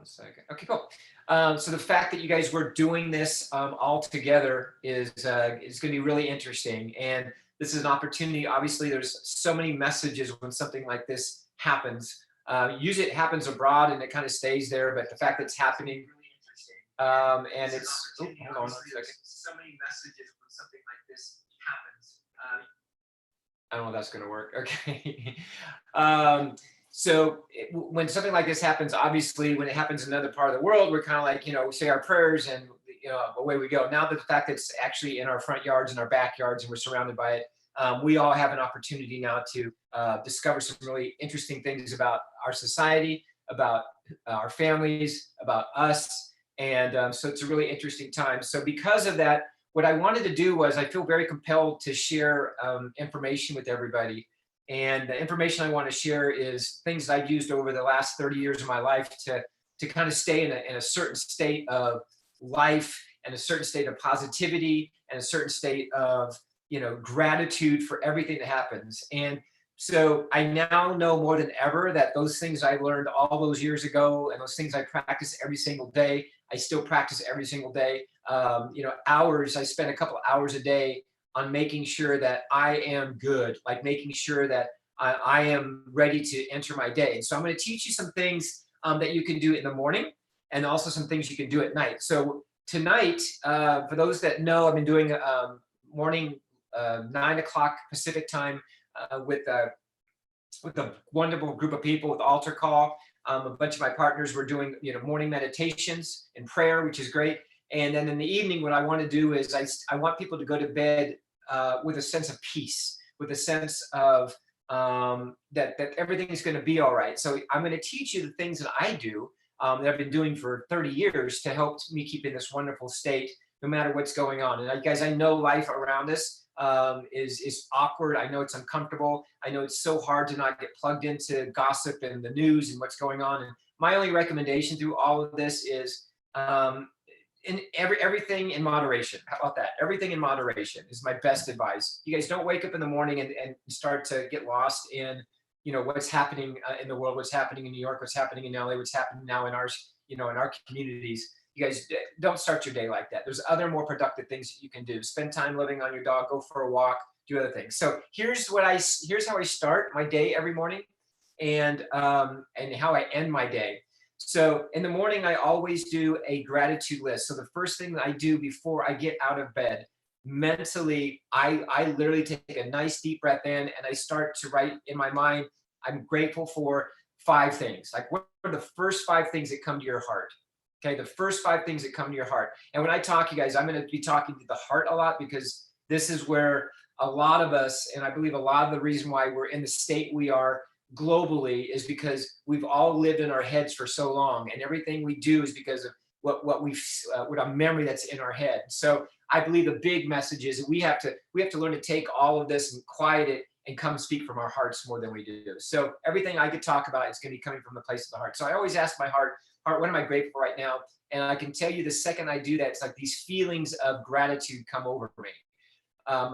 1 second. Okay, cool. So the fact that you guys were doing this all together is going to be really interesting. And this is an opportunity. Obviously, there's so many messages when something like this happens. Usually it happens abroad and it kind of stays there, but the fact that it's happening, and it's, oh, hold on 1 second. So many messages when something like this happens. I don't know if that's going to work. Okay. When something like this happens, obviously, when it happens in another part of the world, we're kind of like, we say our prayers and, away we go. Now, the fact that it's actually in our front yards and our backyards and we're surrounded by it, we all have an opportunity now to discover some really interesting things about our society, about our families, about us. And so it's a really interesting time. So because of that, what I wanted to do was I feel very compelled to share information with everybody. And the information I want to share is things I've used over the last 30 years of my life to kind of stay in a certain state of life and a certain state of positivity and a certain state of, gratitude for everything that happens. And so I now know more than ever that those things I learned all those years ago and those things I practice every single day, I still practice every single day. I spend a couple hours a day on making sure that I am good, like making sure that I am ready to enter my day. And so I'm going to teach you some things that you can do in the morning and also some things you can do at night. So tonight, for those that know, I've been doing morning 9 o'clock Pacific time with a wonderful group of people with altar call. A bunch of my partners were doing morning meditations and prayer, which is great. And then in the evening, what I want to do is I want people to go to bed with a sense of peace, with a sense of that everything is going to be all right. So I'm going to teach you the things that I do that I've been doing for 30 years to help me keep in this wonderful state, no matter what's going on. And guys, I know life around us is awkward. I know it's uncomfortable. I know it's so hard to not get plugged into gossip and the news and what's going on. And my only recommendation through all of this is everything in moderation. How about that? Everything in moderation is my best advice. You guys don't wake up in the morning and start to get lost in what's happening in the world, what's happening in New York, what's happening in LA, what's happening now in our in our communities. You guys don't start your day like that. There's other more productive things that you can do. Spend time living on your dog, go for a walk, do other things. So here's how I start my day every morning, and how I end my day. So in the morning, I always do a gratitude list. So the first thing that I do before I get out of bed, mentally, I literally take a nice deep breath in and I start to write in my mind, I'm grateful for 5 things. Like, what are the first 5 things that come to your heart? Okay, the first 5 things that come to your heart. And when I talk, you guys, I'm going to be talking to the heart a lot, because this is where a lot of us, and I believe a lot of the reason why we're in the state we are globally, is because we've all lived in our heads for so long, and everything we do is because of what a memory that's in our head. So I believe the big message is that we have to learn to take all of this and quiet it and come speak from our hearts more than we do. So everything I could talk about is going to be coming from the place of the heart. So I always ask my heart, what am I grateful for right now? And I can tell you the second I do that, it's like these feelings of gratitude come over me.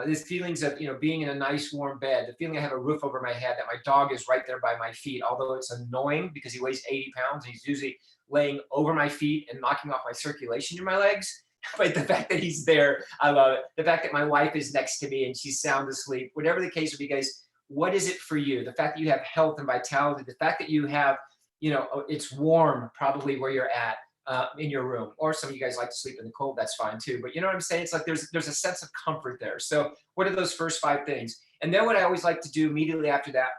These feelings of being in a nice warm bed, the feeling I have a roof over my head, that my dog is right there by my feet, although it's annoying because he weighs 80 pounds and he's usually laying over my feet and knocking off my circulation in my legs. But the fact that he's there, I love it. The fact that my wife is next to me and she's sound asleep, whatever the case would be, guys, what is it for you? The fact that you have health and vitality, the fact that you have, it's warm probably where you're at. In your room, or some of you guys like to sleep in the cold, that's fine too. But you know what I'm saying? It's like there's a sense of comfort there. So what are those first 5 things? And then what I always like to do immediately after that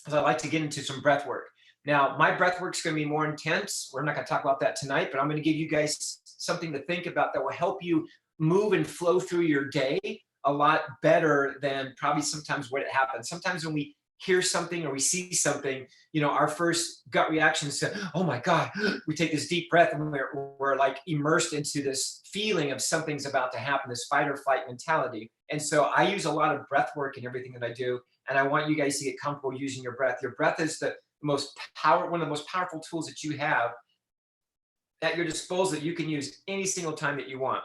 is I like to get into some breath work. Now, my breath work is going to be more intense. We're not going to talk about that tonight, but I'm going to give you guys something to think about that will help you move and flow through your day a lot better than probably sometimes what it happens. Sometimes when we hear something or we see something, our first gut reaction is to, oh my God, we take this deep breath and we're like immersed into this feeling of something's about to happen, this fight or flight mentality. And so I use a lot of breath work in everything that I do. And I want you guys to get comfortable using your breath. Your breath is one of the most powerful tools that you have at your disposal that you can use any single time that you want.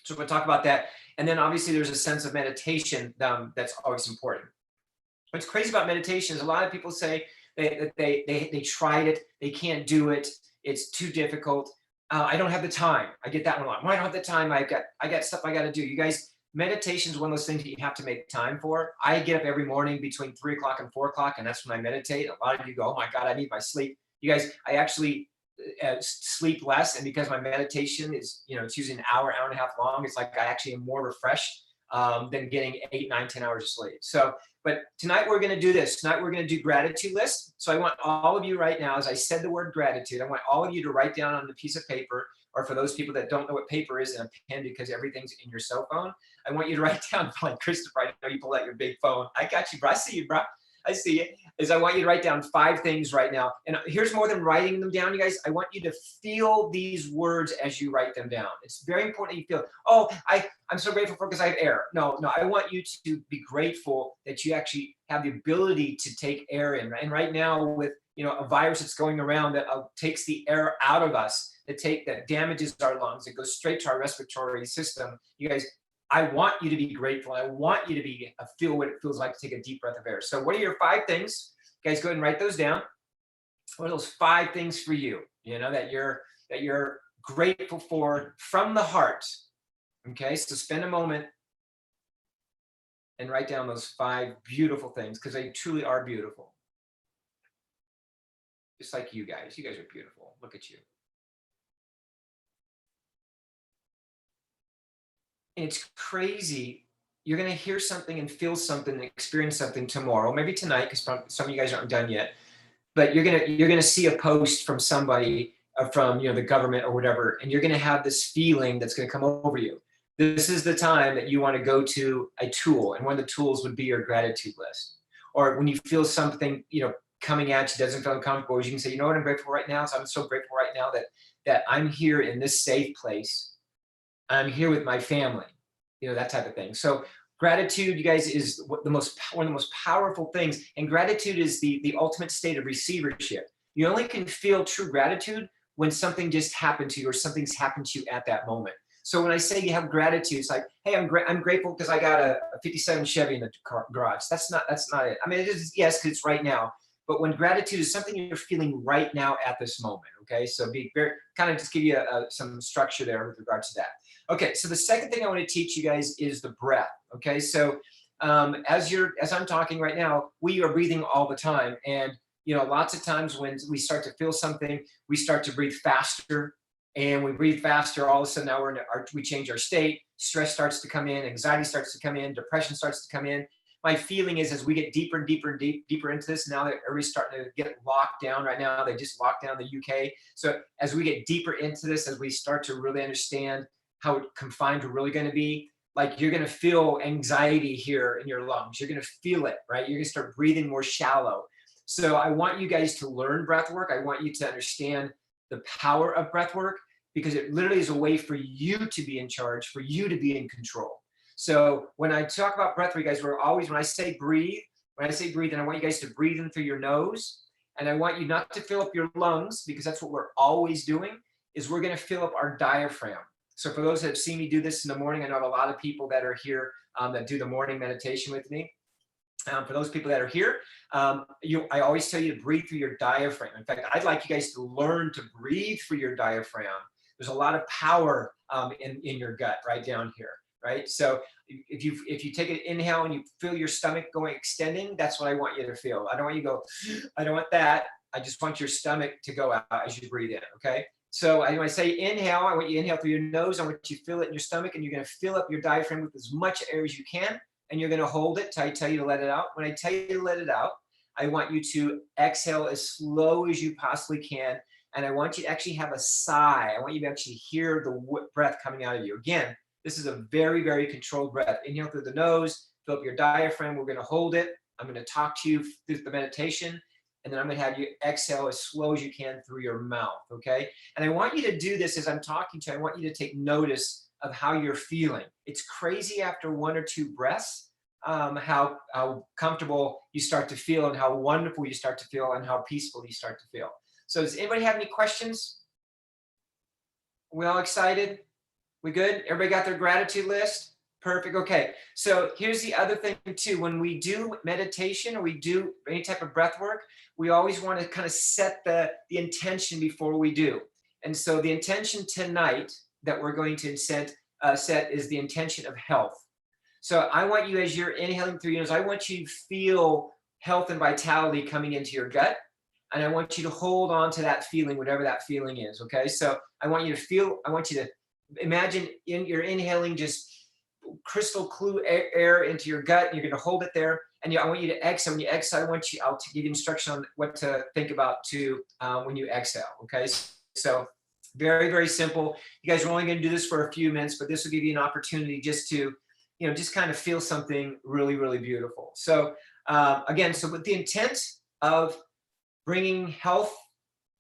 So we're going to talk about that. And then obviously there's a sense of meditation that's always important. What's crazy about meditation is a lot of people say that they tried it, they can't do it, It's too difficult. I don't have the time. I get that one a lot. Well, I don't have the time. I got stuff I got to do. You guys, meditation is one of those things that you have to make time for. I get up every morning between 3 o'clock and 4 o'clock, and that's when I meditate. A lot of you go, oh my God, I need my sleep. You guys, I actually sleep less, and because my meditation is, it's usually an hour, hour and a half long, it's like I actually am more refreshed than getting 8, 9, 10 hours of sleep. So, but tonight we're going to do this. Tonight we're going to do gratitude list. So I want all of you right now, as I said the word gratitude, I want all of you to write down on a piece of paper, or for those people that don't know what paper is, and a pen, because everything's in your cell phone. I want you to write down, like Christopher, I know you pull out your big phone. I got you, bro. I see you, bro. I see it. Is I want you to write down 5 things right now. And here's more than writing them down, you guys. I want you to feel these words as you write them down. It's very important that you feel, oh, I'm so grateful for because I have air. No, I want you to be grateful that you actually have the ability to take air in. And right now with, a virus that's going around that takes the air out of us, that damages our lungs, it goes straight to our respiratory system. You guys, I want you to be grateful. I want you to feel what it feels like to take a deep breath of air. So what are your 5 things? Guys, go ahead and write those down. What are those 5 things for you, that you're grateful for from the heart? Okay, so spend a moment and write down those 5 beautiful things, because they truly are beautiful. Just like you guys. You guys are beautiful. Look at you. And it's crazy. You're going to hear something and feel something and experience something tomorrow, maybe tonight, because some of you guys aren't done yet. But you're gonna see a post from somebody, from the government or whatever, and you're gonna have this feeling that's gonna come over you. This is the time that you want to go to a tool, and one of the tools would be your gratitude list. Or when you feel something coming at you doesn't feel uncomfortable, you can say, you know what I'm grateful for right now. So I'm so grateful right now that I'm here in this safe place. I'm here with my family, that type of thing. So gratitude, you guys, is one of the most powerful things. And gratitude is the ultimate state of receivership. You only can feel true gratitude when something just happened to you, or something's happened to you at that moment. So when I say you have gratitude, it's like, hey, I'm grateful because I got a 57 Chevy in the garage. That's not it. I mean, it is, yes, because it's right now. But when gratitude is something you're feeling right now at this moment, okay? So be very, kind of just give you some structure there with regard to that. Okay, so the second thing I want to teach you guys is the breath, okay? So as I'm talking right now, we are breathing all the time. And, lots of times when we start to feel something, we start to breathe faster. And we breathe faster, all of a sudden now we change our state. Stress starts to come in, anxiety starts to come in, depression starts to come in. My feeling is as we get deeper and deeper and deeper into this, now that everybody's starting to get locked down right now, they just locked down the UK. So as we get deeper into this, as we start to really understand how confined we're really going to be, like you're going to feel anxiety here in your lungs. You're going to feel it, right? You're going to start breathing more shallow. So I want you guys to learn breath work. I want you to understand the power of breath work, because it literally is a way for you to be in charge, for you to be in control. So when I talk about breath work, you guys, when I say breathe, and I want you guys to breathe in through your nose, and I want you not to fill up your lungs, because that's what we're always doing, is we're going to fill up our diaphragm. So for those that have seen me do this in the morning, I know I have a lot of people that are here that do the morning meditation with me. For those people that are here, I always tell you to breathe through your diaphragm. In fact, I'd like you guys to learn to breathe through your diaphragm. There's a lot of power in your gut right down here, right? So if you take an inhale and you feel your stomach extending, that's what I want you to feel. I don't want you to go, I don't want that. I just want your stomach to go out as you breathe in, okay? So when I say inhale, I want you to inhale through your nose. I want you to feel it in your stomach, and you're going to fill up your diaphragm with as much air as you can, and you're going to hold it till I tell you to let it out. When I tell you to let it out, I want you to exhale as slow as you possibly can, and I want you to actually have a sigh. I want you to actually hear the breath coming out of you. Again, this is a very, very controlled breath. Inhale through the nose, fill up your diaphragm. We're going to hold it. I'm going to talk to you through the meditation, and then I'm going to have you exhale as slow as you can through your mouth, okay? And I want you to do this as I'm talking to you. I want you to take notice of how you're feeling. It's crazy after 1 or 2 breaths, how comfortable you start to feel, and how wonderful you start to feel, and how peaceful you start to feel. So does anybody have any questions? We all excited? We good? Everybody got their gratitude list? Perfect. Okay. So here's the other thing too. When we do meditation or we do any type of breath work, we always want to kind of set the intention before we do. And so the intention tonight that we're going to set is the intention of health. So I want you, as you're inhaling through your nose, I want you to feel health and vitality coming into your gut. And I want you to hold on to that feeling, whatever that feeling is. Okay. So I want you to imagine you're inhaling just crystal clear air into your gut, and you're going to hold it there. And I want you to exhale. When you exhale, I'll give you instruction on what to think about too when you exhale. Okay. So very, very simple. You guys are only going to do this for a few minutes, but this will give you an opportunity just to, just kind of feel something really, really beautiful. So again, so with the intent of bringing health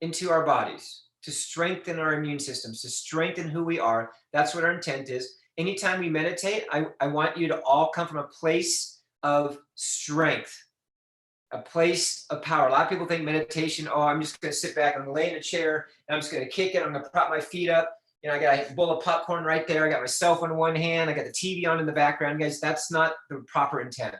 into our bodies, to strengthen our immune systems, to strengthen who we are, that's what our intent is. Anytime we meditate, I want you to all come from a place of strength, a place of power. A lot of people think meditation, oh, I'm just going to sit back, I'm going to lay in a chair, and I'm just going to kick it, I'm going to prop my feet up. I got a bowl of popcorn right there. I got my cell phone in one hand. I got the TV on in the background. Guys, that's not the proper intent.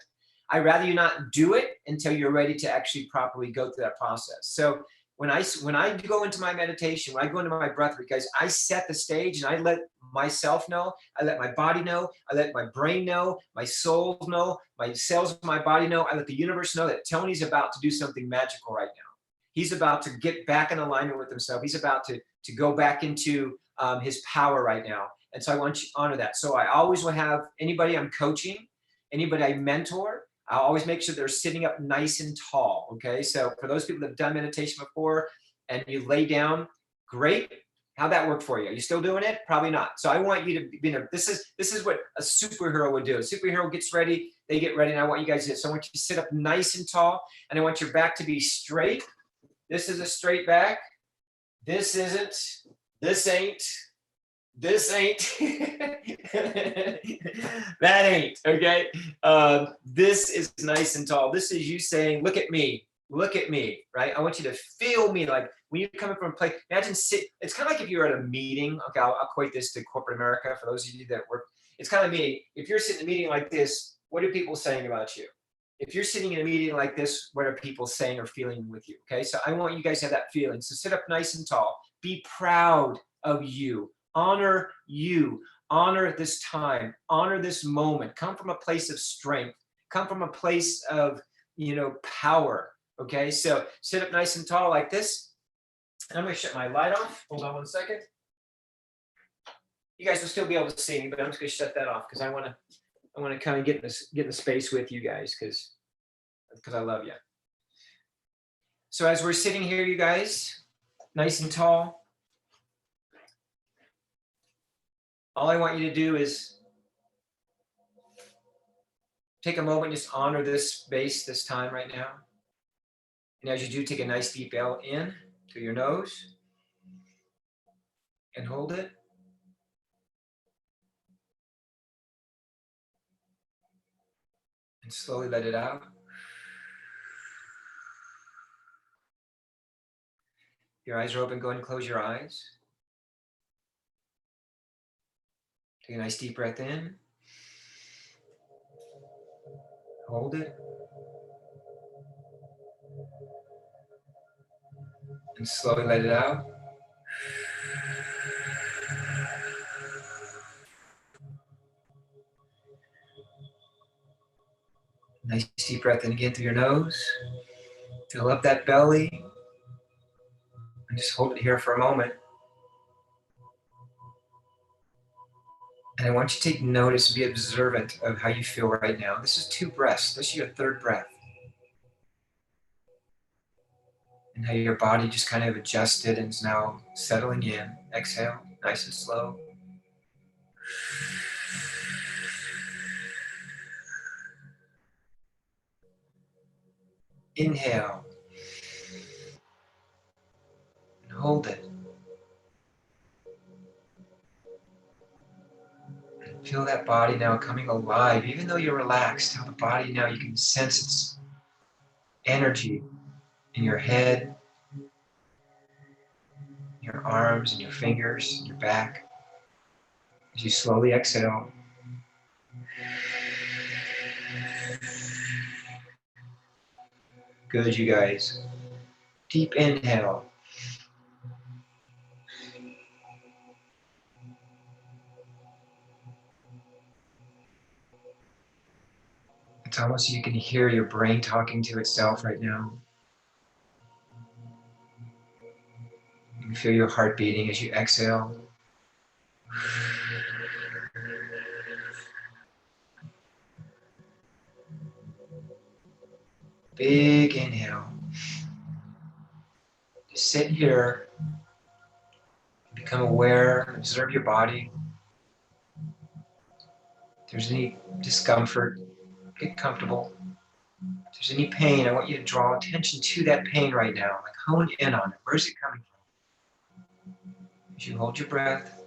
I'd rather you not do it until you're ready to actually properly go through that process. So when I go into my meditation, when I go into my breath work, guys, I set the stage and I let myself know, I let my body know, I let my brain know, my soul know, my cells of my body know, I let the universe know that Tony's about to do something magical right now. He's about to get back in alignment with himself. He's about to go back into his power right now. And so I want you to honor that. So I always will have anybody I'm coaching, anybody I mentor, I'll always make sure they're sitting up nice and tall. Okay. So for those people that have done meditation before and you lay down, great. How'd that work for you? Are you still doing it? Probably not. So I want you to this is what a superhero would do. A superhero gets ready, they get ready, and I want you guys to do it. So I want you to sit up nice and tall, and I want your back to be straight. This is a straight back. This isn't. This ain't. This ain't. That ain't. Okay. This is nice and tall. This is you saying, look at me. Look at me. Right. I want you to feel me. Like when you're coming from a place, imagine it's kind of like if you're at a meeting. Okay. I'll equate this to corporate America for those of you that work. It's kind of me. If you're sitting in a meeting like this, what are people saying about you? If you're sitting in a meeting like this, what are people saying or feeling with you? Okay. So I want you guys to have that feeling. So sit up nice and tall. Be proud of you. Honor you. Honor this time. Honor this moment. Come from a place of strength. Come from a place of, power. Okay. So sit up nice and tall like this. And I'm going to shut my light off. Hold on one second. You guys will still be able to see me, but I'm just going to shut that off because I want to kind of get in the space with you guys because I love you. So as we're sitting here, you guys, nice and tall, all I want you to do is take a moment, just honor this space, this time right now. And as you do, take a nice deep L in through your nose and hold it. And slowly let it out. Your eyes are open. Go ahead and close your eyes. Take a nice deep breath in. Hold it. And slowly let it out. Nice deep breath in again through your nose. Fill up that belly. And just hold it here for a moment. And I want you to take notice and be observant of how you feel right now. This is 2 breaths. This is your 3rd breath. And how your body just kind of adjusted and is now settling in. Exhale, nice and slow. Inhale. And hold it. And feel that body now coming alive. Even though you're relaxed, how the body now, you can sense its energy in your head, your arms and your fingers and your back. As you slowly exhale, Good, you guys. Deep inhale. It's almost you can hear your brain talking to itself right now. You can feel your heart beating as you exhale. Big inhale. Just sit here, become aware, observe your body. If there's any discomfort, get comfortable. If there's any pain, I want you to draw attention to that pain right now. Like hone in on it. Where's it coming from? As you hold your breath,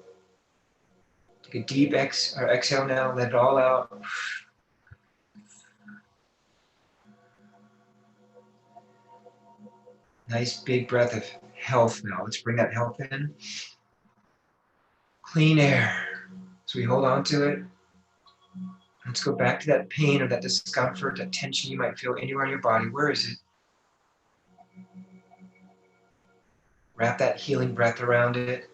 take a deep exhale now, let it all out. Nice big breath of health now. Let's bring that health in. Clean air. So we hold on to it. Let's go back to that pain or that discomfort, that tension you might feel anywhere in your body. Where is it? Wrap that healing breath around it.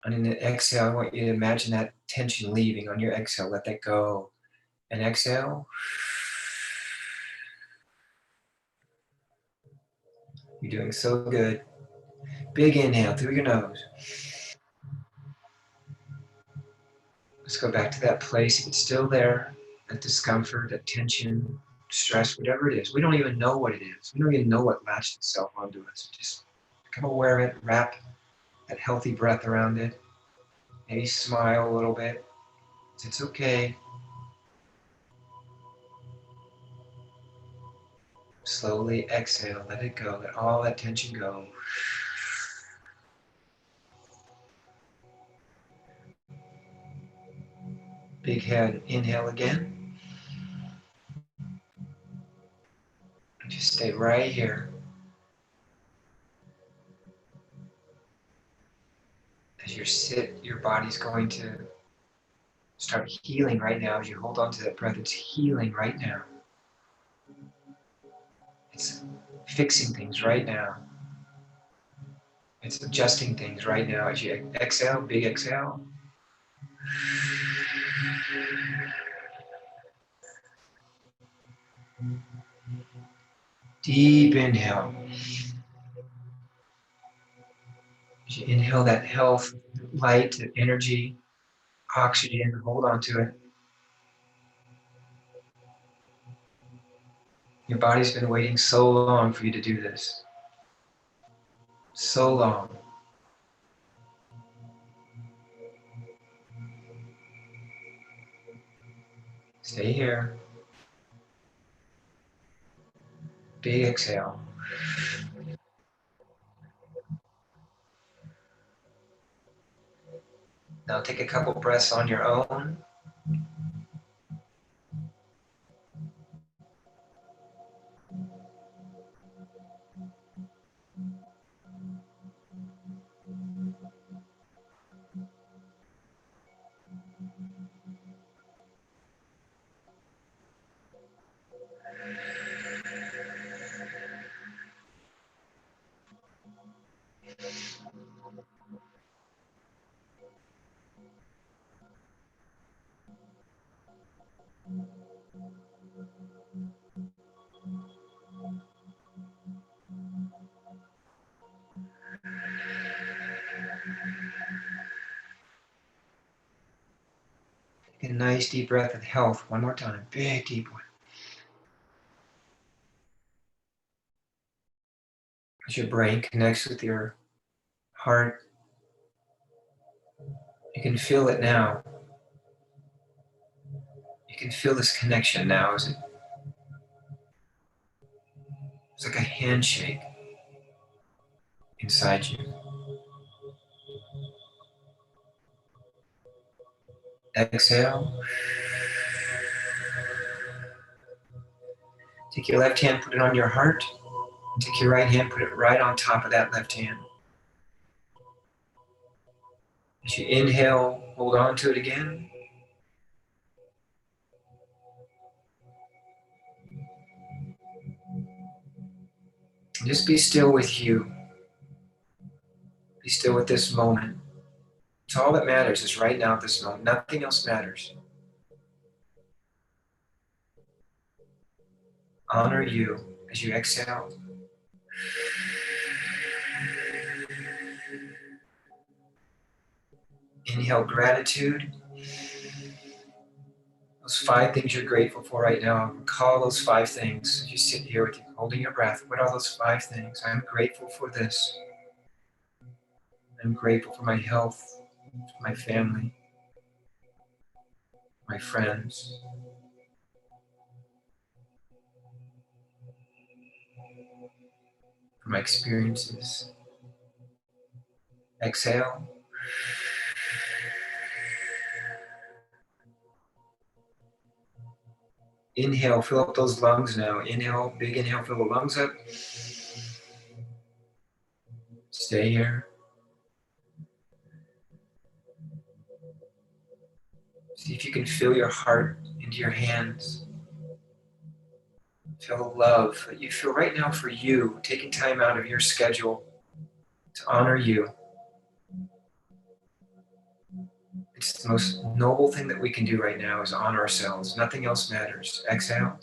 And in the exhale, I want you to imagine that tension leaving on your exhale. Let that go. And exhale. You're doing so good. Big inhale through your nose. Let's go back to that place. If it's still there, that discomfort, that tension, stress, whatever it is. We don't even know what it is. We don't even know what latched itself onto us. Just become aware of it. Wrap that healthy breath around it. Maybe smile a little bit. It's okay. Slowly exhale. Let it go. Let all that tension go. Big head. Inhale again. And just stay right here. As you sit, your body's going to start healing right now. As you hold on to that breath, it's healing right now. It's fixing things right now. It's adjusting things right now. As you exhale, big exhale. Deep inhale. As you inhale that health, light, energy, oxygen, hold on to it. Your body's been waiting so long for you to do this. So long. Stay here. Big exhale. Now take a couple breaths on your own. Take a nice deep breath of health. One more time. Big deep one. As your brain connects with your heart, you can feel it now. You can feel this connection now. It's like a handshake inside you. Exhale. Take your left hand, put it on your heart. Take your right hand, put it right on top of that left hand. As you inhale, hold on to it again. And just be still with you. Be still with this moment. It's all that matters is right now at this moment. Nothing else matters. Honor you as you exhale. Inhale gratitude. Those 5 things you're grateful for right now. Recall those 5 things as you sit here with you, holding your breath. What are those 5 things? I'm grateful for this. I'm grateful for my health, for my family, my friends. For my experiences. Exhale. Inhale, fill up those lungs now. Inhale, big inhale, fill the lungs up. Stay here. See if you can feel your heart into your hands. Feel the love that you feel right now for you, taking time out of your schedule to honor you. It's the most noble thing that we can do right now is honor ourselves. Nothing else matters. Exhale.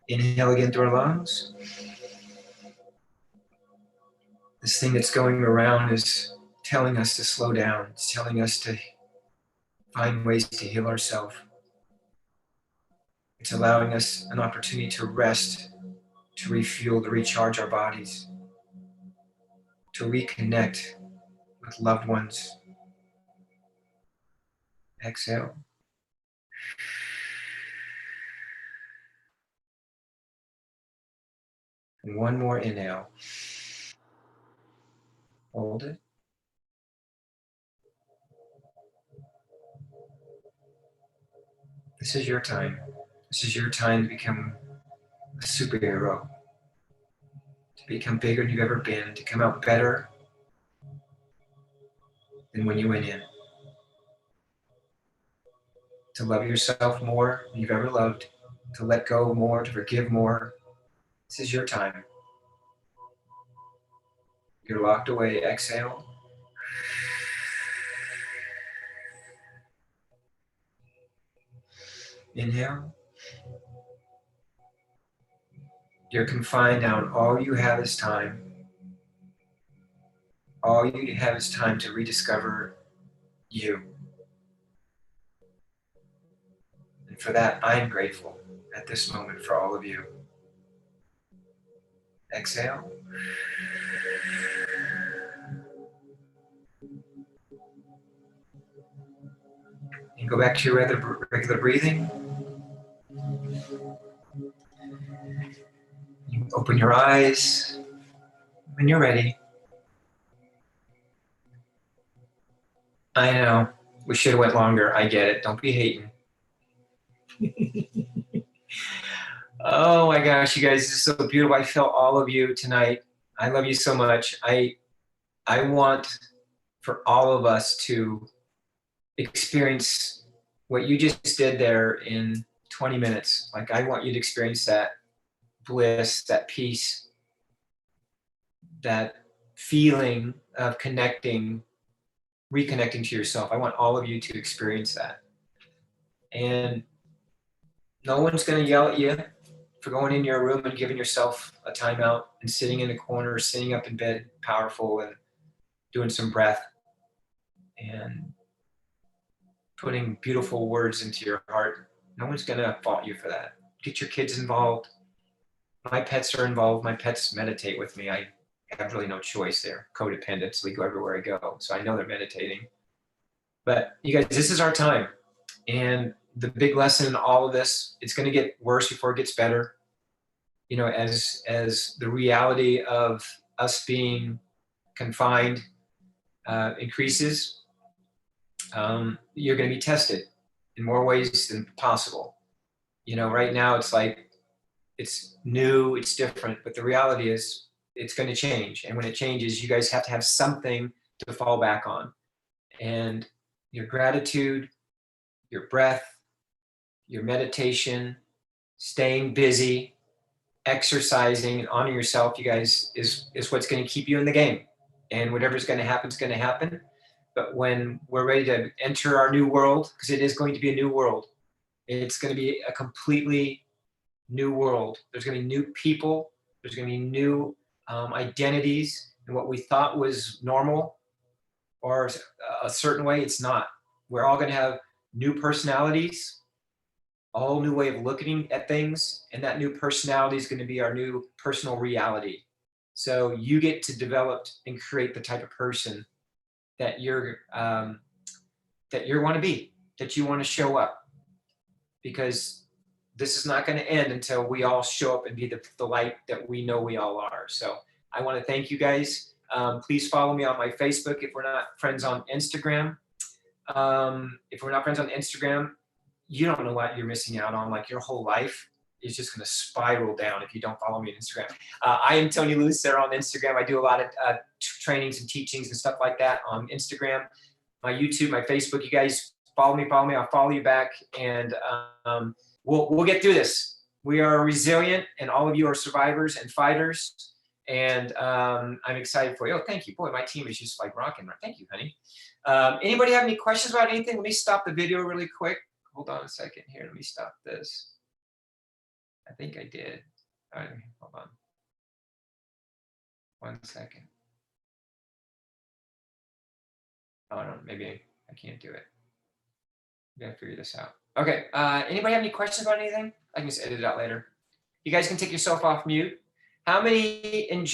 Inhale again through our lungs. This thing that's going around is telling us to slow down. It's telling us to find ways to heal ourselves. It's allowing us an opportunity to rest, to refuel, to recharge our bodies, to reconnect with loved ones. Exhale. And one more inhale. Hold it. This is your time. This is your time to become a superhero, to become bigger than you've ever been, to come out better than when you went in, to love yourself more than you've ever loved, to let go more, to forgive more. This is your time. You're locked away. Exhale. Inhale. You're confined now, and all you have is time. All you have is time to rediscover you. And for that, I am grateful at this moment for all of you. Exhale. And go back to your regular breathing. You open your eyes when you're ready. I know, we should have went longer. I get it. Don't be hating. Oh my gosh, you guys, this is so beautiful. I felt all of you tonight. I love you so much. I want for all of us to experience what you just did there in 20 minutes. Like, I want you to experience that bliss, that peace, that feeling of connecting, reconnecting to yourself. I want all of you to experience that. And no one's going to yell at you for going in your room and giving yourself a timeout and sitting in a corner, sitting up in bed, powerful, and doing some breath and putting beautiful words into your heart. No one's going to fault you for that. Get your kids involved. My pets are involved. My pets meditate with me. I have really no choice there. Codependence. We go everywhere I go. So I know they're meditating. But you guys, this is our time. And the big lesson in all of this, it's going to get worse before it gets better. You know, as the reality of us being confined increases, you're going to be tested in more ways than possible. You know, right now it's like, it's new, it's different, but the reality is it's going to change. And when it changes, you guys have to have something to fall back on. And your gratitude, your breath, your meditation, staying busy, exercising, and honoring yourself, you guys, is what's going to keep you in the game. And whatever's going to happen is going to happen. But when we're ready to enter our new world, because it is going to be a new world, it's going to be a completely new world. There's going to be new people. There's going to be new identities. And what we thought was normal or a certain way, it's not. We're all going to have new personalities, a whole new way of looking at things. And that new personality is going to be our new personal reality. So you get to develop and create the type of person that you're that you want to be, that you want to show up, because this is not going to end until we all show up and be the light that we know we all are. So I want to thank you guys. Please follow me on my Facebook if we're not friends on Instagram. If we're not friends on Instagram, you don't know what you're missing out on. Like, your whole life is just going to spiral down if you don't follow me on Instagram. I am Tony Lucero on Instagram. I do a lot of trainings and teachings and stuff like that on Instagram, my YouTube, my Facebook. You guys follow me. I'll follow you back, and we'll get through this. We are resilient, and all of you are survivors and fighters. And I'm excited for you. Oh, thank you. Boy, my team is just like rocking. Thank you, honey. Anybody have any questions about anything? Let me stop the video really quick. Hold on a second here. Let me stop this. I think I did. All right, hold on. 1 second. Oh, no, maybe I can't do it. I gotta figure this out. Okay. Anybody have any questions about anything? I can just edit it out later. You guys can take yourself off mute. How many enjoy